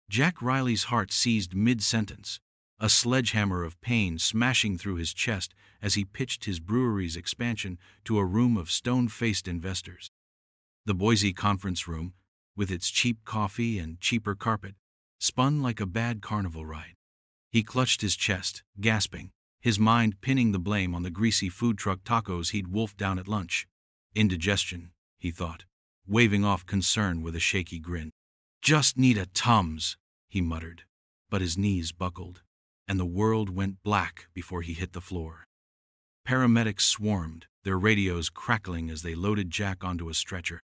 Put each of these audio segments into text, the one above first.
Jack Riley's heart seized mid-sentence, a sledgehammer of pain smashing through his chest as he pitched his brewery's expansion to a room of stone-faced investors. The Boise conference room, with its cheap coffee and cheaper carpet, spun like a bad carnival ride. He clutched his chest, gasping, his mind pinning the blame on the greasy food truck tacos he'd wolfed down at lunch. Indigestion, he thought, waving off concern with a shaky grin. Just need a Tums, he muttered, but his knees buckled, and the world went black before he hit the floor. Paramedics swarmed, their radios crackling as they loaded Jack onto a stretcher.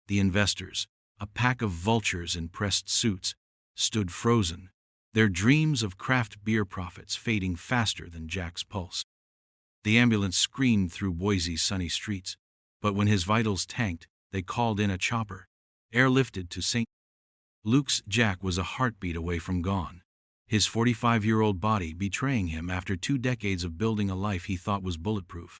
The investors, a pack of vultures in pressed suits, stood frozen, their dreams of craft beer profits fading faster than Jack's pulse. The ambulance screamed through Boise's sunny streets, but when his vitals tanked, they called in a chopper, airlifted to St. Luke's. Jack was a heartbeat away from gone, his 45-year-old body betraying him after 2 decades of building a life he thought was bulletproof.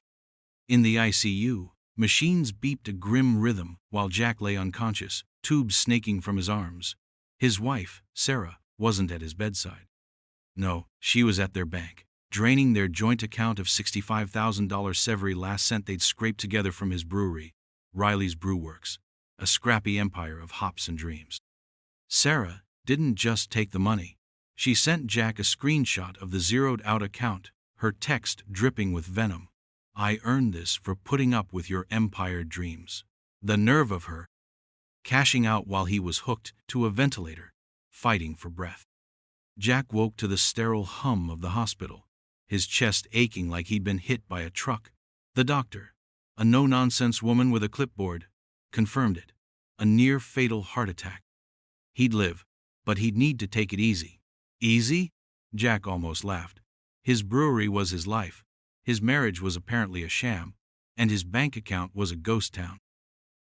In the ICU, machines beeped a grim rhythm while Jack lay unconscious, tubes snaking from his arms. His wife, Sarah, wasn't at his bedside. No, she was at their bank, draining their joint account of $65,000, every last cent they'd scraped together from his brewery, Riley's Brewworks, a scrappy empire of hops and dreams. Sarah didn't just take the money. She sent Jack a screenshot of the zeroed-out account, her text dripping with venom. "I earned this for putting up with your empire dreams." The nerve of her, cashing out while he was hooked to a ventilator, fighting for breath. Jack woke to the sterile hum of the hospital, his chest aching like he'd been hit by a truck. The doctor, a no-nonsense woman with a clipboard, confirmed it. A near-fatal heart attack. He'd live, but he'd need to take it easy. Easy? Jack almost laughed. His brewery was his life, his marriage was apparently a sham, and his bank account was a ghost town.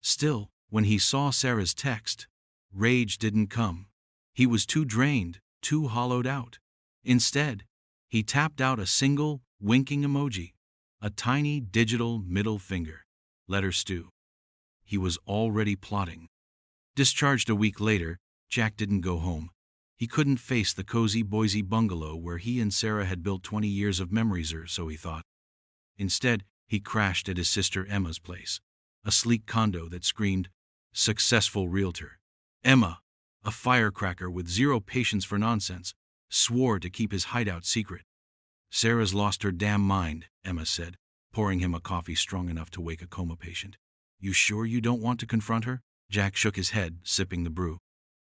Still, when he saw Sarah's text, rage didn't come. He was too drained, too hollowed out. Instead, he tapped out a single, winking emoji, a tiny digital middle finger. Let her stew. He was already plotting. Discharged a week later, Jack didn't go home. He couldn't face the cozy Boise bungalow where he and Sarah had built 20 years of memories, or so he thought. Instead, he crashed at his sister Emma's place, a sleek condo that screamed, "Successful realtor." Emma, a firecracker with zero patience for nonsense, swore to keep his hideout secret. "Sarah's lost her damn mind," Emma said, pouring him a coffee strong enough to wake a coma patient. "You sure you don't want to confront her?" Jack shook his head, sipping the brew.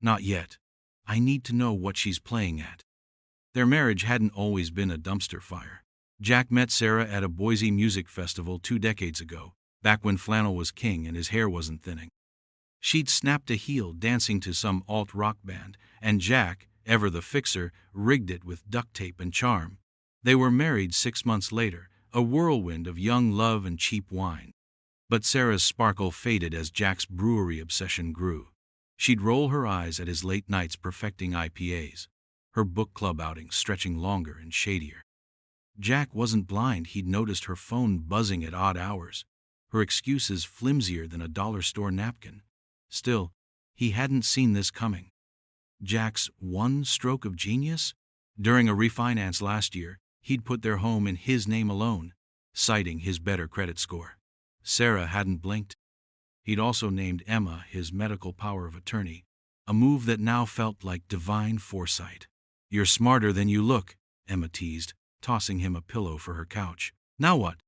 "Not yet. I need to know what she's playing at." Their marriage hadn't always been a dumpster fire. Jack met Sarah at a Boise music festival 2 decades ago, back when flannel was king and his hair wasn't thinning. She'd snapped a heel dancing to some alt-rock band, and Jack, ever the fixer, rigged it with duct tape and charm. They were married 6 months later, a whirlwind of young love and cheap wine. But Sarah's sparkle faded as Jack's brewery obsession grew. She'd roll her eyes at his late nights perfecting IPAs, her book club outings stretching longer and shadier. Jack wasn't blind. He'd noticed her phone buzzing at odd hours, her excuses flimsier than a dollar store napkin. Still, he hadn't seen this coming. Jack's one stroke of genius? During a refinance last year, he'd put their home in his name alone, citing his better credit score. Sarah hadn't blinked. He'd also named Emma his medical power of attorney, a move that now felt like divine foresight. "You're smarter than you look," Emma teased, tossing him a pillow for her couch. "Now what?"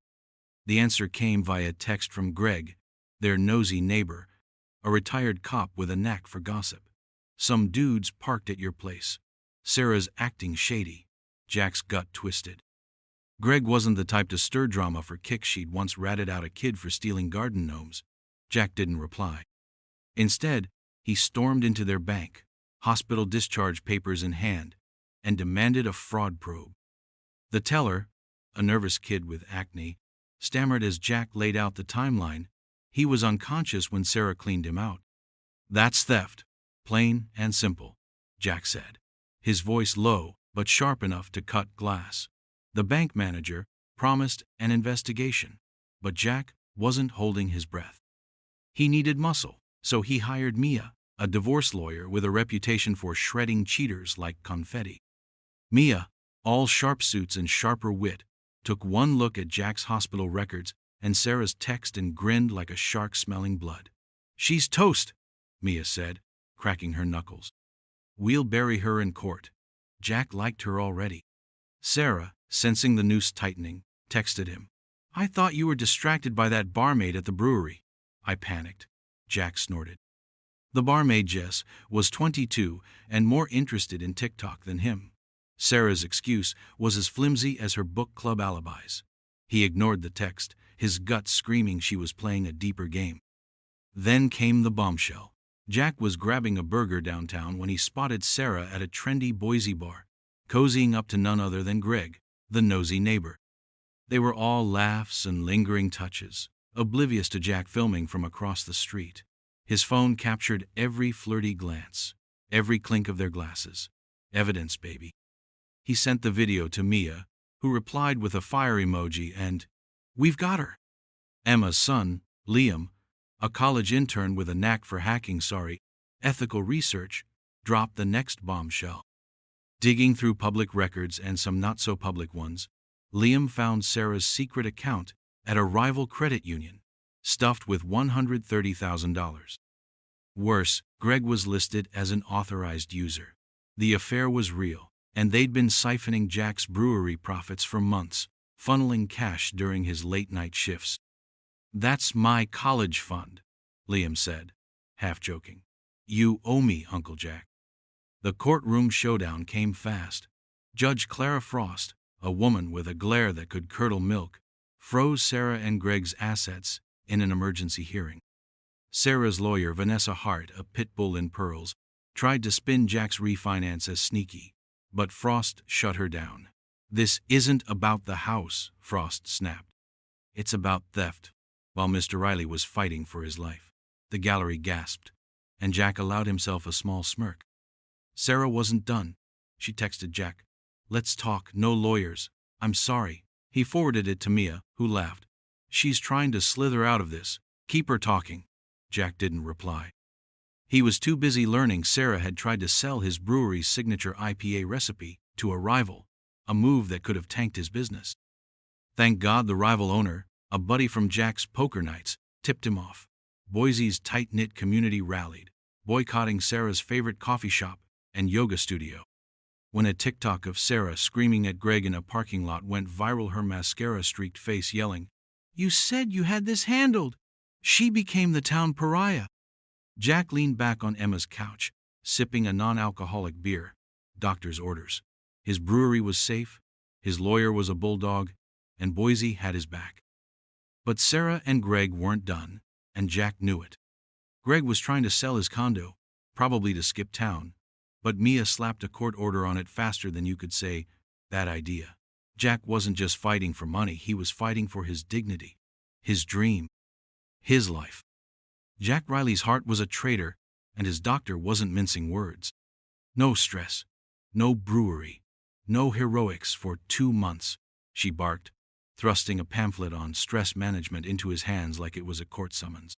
The answer came via text from Greg, their nosy neighbor, a retired cop with a knack for gossip. "Some dudes parked at your place. Sarah's acting shady." Jack's gut twisted. Greg wasn't the type to stir drama for kicks. She'd once ratted out a kid for stealing garden gnomes. Jack didn't reply. Instead, he stormed into their bank, hospital discharge papers in hand, and demanded a fraud probe. The teller, a nervous kid with acne, stammered as Jack laid out the timeline. He was unconscious when Sarah cleaned him out. "That's theft, plain and simple," Jack said, his voice low but sharp enough to cut glass. The bank manager promised an investigation, but Jack wasn't holding his breath. He needed muscle, so he hired Mia, a divorce lawyer with a reputation for shredding cheaters like confetti. Mia, all sharp suits and sharper wit, took one look at Jack's hospital records and Sarah's text and grinned like a shark smelling blood. "She's toast," Mia said, cracking her knuckles. "We'll bury her in court. Jack liked her already." Sarah, sensing the noose tightening, texted him. "I thought you were distracted by that barmaid at the brewery." "I panicked," Jack snorted. The barmaid, Jess, was 22 and more interested in TikTok than him. Sarah's excuse was as flimsy as her book club alibis. He ignored the text, his gut screaming she was playing a deeper game. Then came the bombshell. Jack was grabbing a burger downtown when he spotted Sarah at a trendy Boise bar, cozying up to none other than Greg, the nosy neighbor. They were all laughs and lingering touches, oblivious to Jack filming from across the street. His phone captured every flirty glance, every clink of their glasses. Evidence, baby. He sent the video to Mia, who replied with a fire emoji and, "We've got her." Emma's son, Liam, a college intern with a knack for ethical research, dropped the next bombshell. Digging through public records and some not-so-public ones, Liam found Sarah's secret account at a rival credit union, stuffed with $130,000. Worse, Greg was listed as an authorized user. The affair was real, and they'd been siphoning Jack's brewery profits for months, funneling cash during his late-night shifts. "That's my college fund," Liam said, half joking. "You owe me, Uncle Jack." The courtroom showdown came fast. Judge Clara Frost, a woman with a glare that could curdle milk, froze Sarah and Greg's assets in an emergency hearing. Sarah's lawyer, Vanessa Hart, a pit bull in pearls, tried to spin Jack's refinance as sneaky, but Frost shut her down. "This isn't about the house," Frost snapped. "It's about theft." While Mr. Riley was fighting for his life, the gallery gasped, and Jack allowed himself a small smirk. Sarah wasn't done. She texted Jack, "Let's talk, no lawyers. I'm sorry." He forwarded it to Mia, who laughed. "She's trying to slither out of this. Keep her talking." Jack didn't reply. He was too busy learning Sarah had tried to sell his brewery's signature IPA recipe to a rival, a move that could have tanked his business. Thank God the rival owner, a buddy from Jack's poker nights, tipped him off. Boise's tight-knit community rallied, boycotting Sarah's favorite coffee shop and yoga studio. When a TikTok of Sarah screaming at Greg in a parking lot went viral, her mascara-streaked face yelling, "You said you had this handled!" She became the town pariah. Jack leaned back on Emma's couch, sipping a non-alcoholic beer, doctor's orders. His brewery was safe, his lawyer was a bulldog, and Boise had his back. But Sarah and Greg weren't done, and Jack knew it. Greg was trying to sell his condo, probably to skip town, but Mia slapped a court order on it faster than you could say, "Bad idea." Jack wasn't just fighting for money, he was fighting for his dignity, his dream, his life. Jack Riley's heart was a traitor, and his doctor wasn't mincing words. "No stress, no brewery, no heroics for 2 months, she barked, thrusting a pamphlet on stress management into his hands like it was a court summons.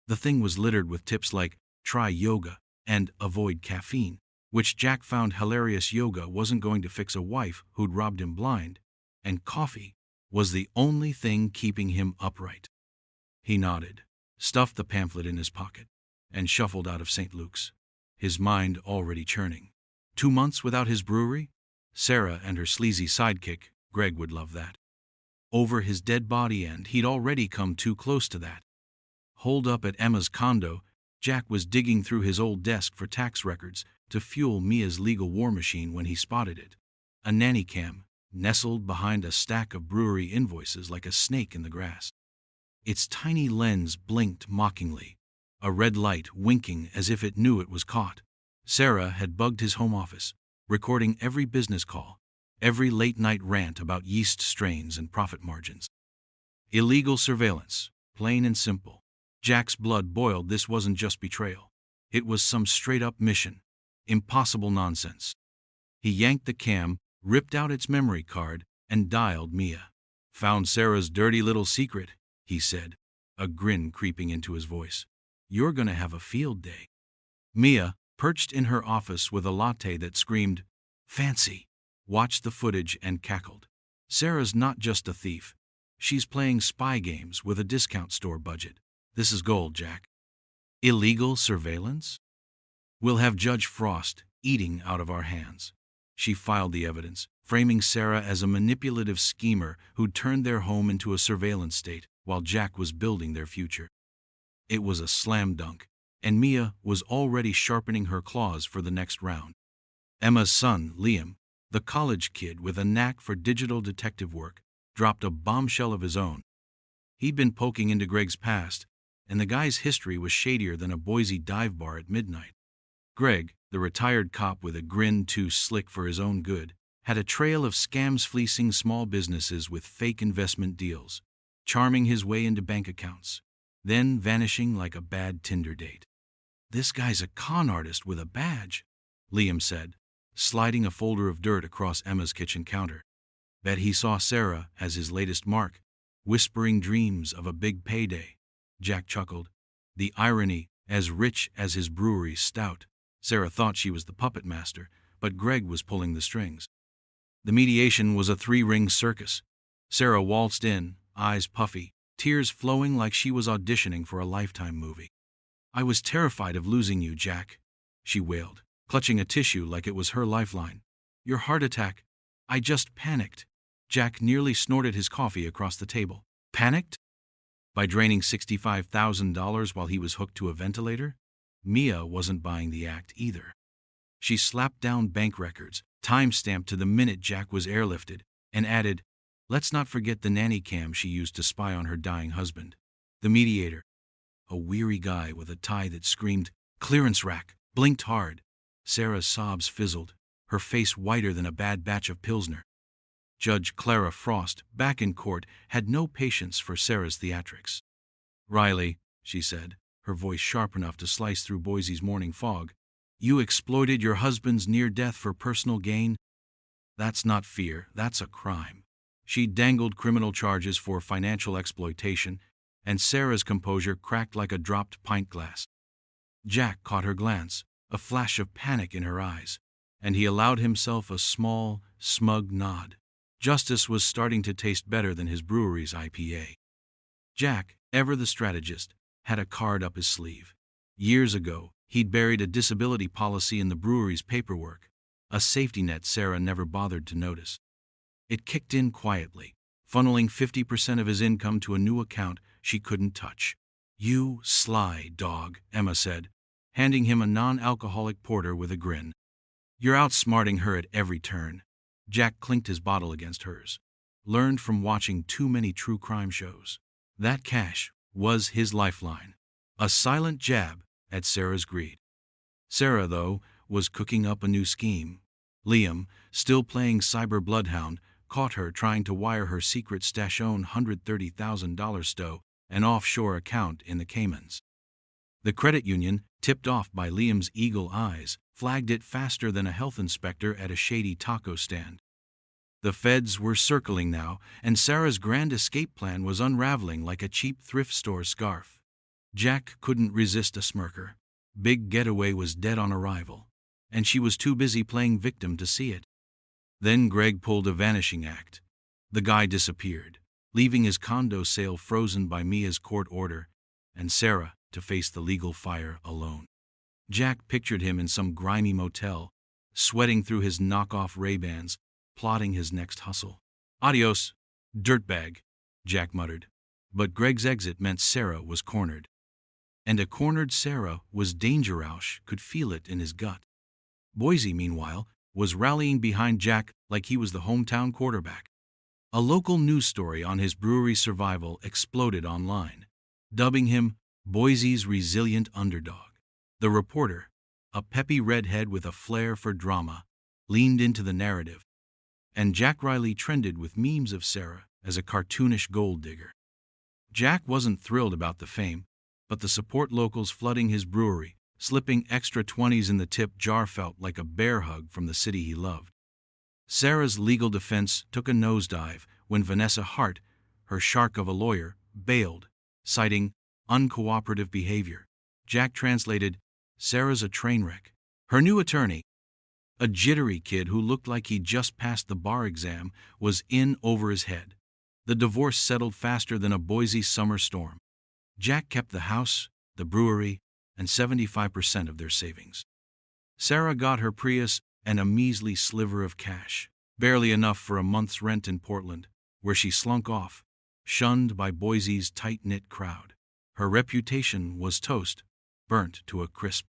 The thing was littered with tips like, "Try yoga," and "Avoid caffeine," which Jack found hilarious. Yoga wasn't going to fix a wife who'd robbed him blind, and coffee was the only thing keeping him upright. He nodded, stuffed the pamphlet in his pocket, and shuffled out of St. Luke's, his mind already churning. 2 months without his brewery? Sarah and her sleazy sidekick, Greg, would love that. Over his dead body, and he'd already come too close to that. Holed up at Emma's condo, Jack was digging through his old desk for tax records to fuel Mia's legal war machine when he spotted it. A nanny cam, nestled behind a stack of brewery invoices like a snake in the grass. Its tiny lens blinked mockingly, a red light winking as if it knew it was caught. Sarah had bugged his home office, recording every business call, every late-night rant about yeast strains and profit margins. Illegal surveillance, plain and simple. Jack's blood boiled. This wasn't just betrayal. It was some straight-up mission. Impossible nonsense. He yanked the cam, ripped out its memory card, and dialed Mia. "Found Sarah's dirty little secret," he said, a grin creeping into his voice. "You're gonna have a field day." Mia, perched in her office with a latte that screamed, "Fancy!" watched the footage and cackled. Sarah's not just a thief. She's playing spy games with a discount store budget. This is gold, Jack. Illegal surveillance? We'll have Judge Frost eating out of our hands. She filed the evidence, framing Sarah as a manipulative schemer who'd turned their home into a surveillance state while Jack was building their future. It was a slam dunk, and Mia was already sharpening her claws for the next round. Emma's son, Liam, the college kid with a knack for digital detective work, dropped a bombshell of his own. He'd been poking into Greg's past, and the guy's history was shadier than a Boise dive bar at midnight. Greg, the retired cop with a grin too slick for his own good, had a trail of scams fleecing small businesses with fake investment deals, charming his way into bank accounts, then vanishing like a bad Tinder date. "This guy's a con artist with a badge," Liam said, sliding a folder of dirt across Emma's kitchen counter. "Bet he saw Sarah as his latest mark, whispering dreams of a big payday." Jack chuckled. The irony, as rich as his brewery's stout. Sarah thought she was the puppet master, but Greg was pulling the strings. The mediation was a three-ring circus. Sarah waltzed in, eyes puffy, tears flowing like she was auditioning for a Lifetime movie. "I was terrified of losing you, Jack," she wailed, clutching a tissue like it was her lifeline. "Your heart attack. I just panicked." Jack nearly snorted his coffee across the table. Panicked? By draining $65,000 while he was hooked to a ventilator? Mia wasn't buying the act either. She slapped down bank records, time-stamped to the minute Jack was airlifted, and added, "Let's not forget the nanny cam she used to spy on her dying husband." The mediator, a weary guy with a tie that screamed, "Clearance rack," blinked hard. Sarah's sobs fizzled, her face whiter than a bad batch of Pilsner. Judge Clara Frost, back in court, had no patience for Sarah's theatrics. "Riley," she said, her voice sharp enough to slice through Boise's morning fog, "you exploited your husband's near death for personal gain? That's not fear, that's a crime." She dangled criminal charges for financial exploitation, and Sarah's composure cracked like a dropped pint glass. Jack caught her glance, a flash of panic in her eyes, and he allowed himself a small, smug nod. Justice was starting to taste better than his brewery's IPA. Jack, ever the strategist, had a card up his sleeve. Years ago, he'd buried a disability policy in the brewery's paperwork, a safety net Sarah never bothered to notice. It kicked in quietly, funneling 50% of his income to a new account she couldn't touch. "You sly dog," Emma said, handing him a non-alcoholic porter with a grin. "You're outsmarting her at every turn." Jack clinked his bottle against hers. Learned from watching too many true crime shows. That cash was his lifeline. A silent jab at Sarah's greed. Sarah, though, was cooking up a new scheme. Liam, still playing cyber bloodhound, caught her trying to wire her secret stash-own $130,000 stow, an offshore account in the Caymans. The credit union, tipped off by Liam's eagle eyes, flagged it faster than a health inspector at a shady taco stand. The feds were circling now, and Sarah's grand escape plan was unraveling like a cheap thrift store scarf. Jack couldn't resist a smirker. Big Getaway was dead on arrival, and she was too busy playing victim to see it. Then Greg pulled a vanishing act. The guy disappeared, leaving his condo sale frozen by Mia's court order, and Sarah to face the legal fire alone. Jack pictured him in some grimy motel, sweating through his knockoff Ray-Bans, plotting his next hustle. "Adios, dirtbag," Jack muttered. But Greg's exit meant Sarah was cornered. And a cornered Sarah was danger-oush, could feel it in his gut. Boise, meanwhile, was rallying behind Jack like he was the hometown quarterback. A local news story on his brewery's survival exploded online, dubbing him Boise's resilient underdog. The reporter, a peppy redhead with a flair for drama, leaned into the narrative, and Jack Riley trended with memes of Sarah as a cartoonish gold digger. Jack wasn't thrilled about the fame, but the support locals flooding his brewery, slipping extra 20s in the tip jar felt like a bear hug from the city he loved. Sarah's legal defense took a nosedive when Vanessa Hart, her shark of a lawyer, bailed, citing uncooperative behavior. Jack translated, Sarah's a train wreck. Her new attorney, a jittery kid who looked like he'd just passed the bar exam, was in over his head. The divorce settled faster than a Boise summer storm. Jack kept the house, the brewery, and 75% of their savings. Sarah got her Prius and a measly sliver of cash, barely enough for a month's rent in Portland, where she slunk off, shunned by Boise's tight-knit crowd. Her reputation was toast, burnt to a crisp.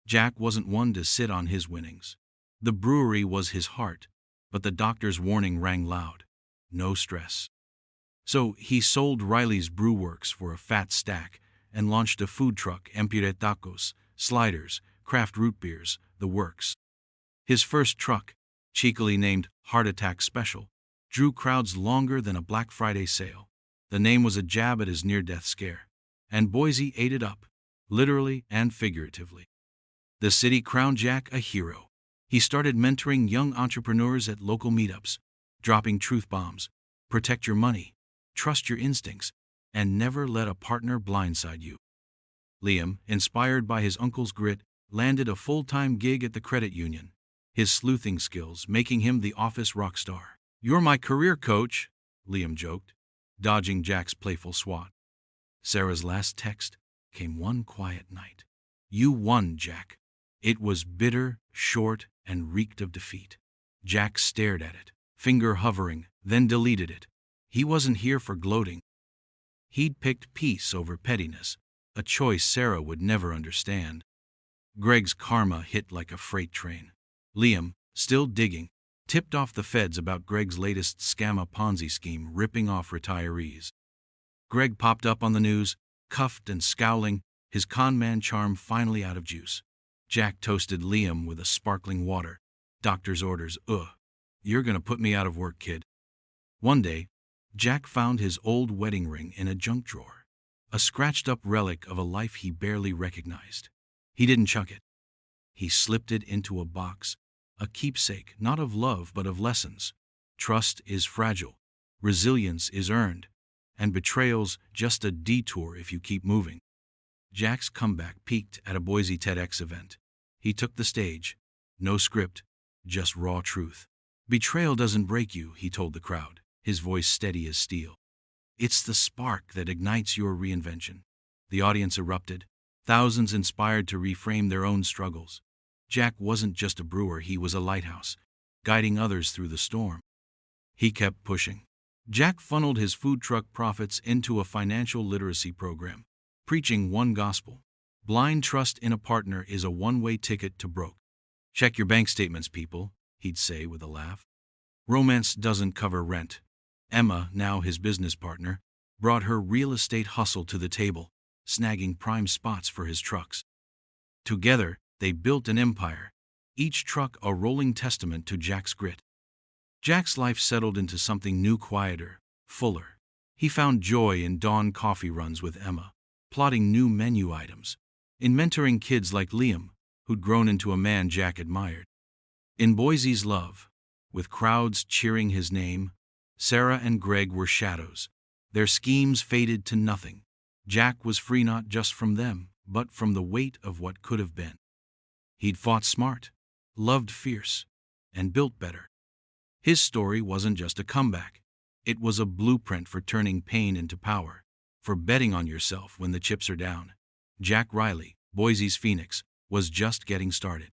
Jack wasn't one to sit on his winnings. The brewery was his heart, but the doctor's warning rang loud. No stress. So he sold Riley's Brewworks for a fat stack and launched a food truck, Empire Tacos, sliders, craft root beers, the works. His first truck, cheekily named Heart Attack Special, drew crowds longer than a Black Friday sale. The name was a jab at his near-death scare, and Boise ate it up, literally and figuratively. The city crowned Jack a hero. He started mentoring young entrepreneurs at local meetups, dropping truth bombs: protect your money, trust your instincts, and never let a partner blindside you. Liam, inspired by his uncle's grit, landed a full-time gig at the credit union, his sleuthing skills making him the office rock star. "You're my career coach," Liam joked, dodging Jack's playful swat. Sarah's last text came one quiet night. "You won, Jack." It was bitter, short, and reeked of defeat. Jack stared at it, finger hovering, then deleted it. He wasn't here for gloating. He'd picked peace over pettiness, a choice Sarah would never understand. Greg's karma hit like a freight train. Liam, still digging, tipped off the feds about Greg's latest scammer Ponzi scheme ripping off retirees. Greg popped up on the news, cuffed and scowling, his conman charm finally out of juice. Jack toasted Liam with a sparkling water. "Doctor's orders, You're gonna put me out of work, kid." One day, Jack found his old wedding ring in a junk drawer, a scratched-up relic of a life he barely recognized. He didn't chuck it. He slipped it into a box, a keepsake not of love but of lessons. Trust is fragile, resilience is earned, and betrayal's just a detour if you keep moving. Jack's comeback peaked at a Boise TEDx event. He took the stage. No script, just raw truth. "Betrayal doesn't break you," he told the crowd, his voice steady as steel. "It's the spark that ignites your reinvention." The audience erupted, thousands inspired to reframe their own struggles. Jack wasn't just a brewer, he was a lighthouse, guiding others through the storm. He kept pushing. Jack funneled his food truck profits into a financial literacy program, preaching one gospel: blind trust in a partner is a one-way ticket to broke. "Check your bank statements, people," he'd say with a laugh. Romance doesn't cover rent. Emma, now his business partner, brought her real estate hustle to the table, snagging prime spots for his trucks. Together, they built an empire, each truck a rolling testament to Jack's grit. Jack's life settled into something new, quieter, fuller. He found joy in dawn coffee runs with Emma, plotting new menu items, in mentoring kids like Liam, who'd grown into a man Jack admired. In Boise's love, with crowds cheering his name, Sarah and Greg were shadows. Their schemes faded to nothing. Jack was free not just from them, but from the weight of what could have been. He'd fought smart, loved fierce, and built better. His story wasn't just a comeback. It was a blueprint for turning pain into power, for betting on yourself when the chips are down. Jack Riley, Boise's Phoenix, was just getting started.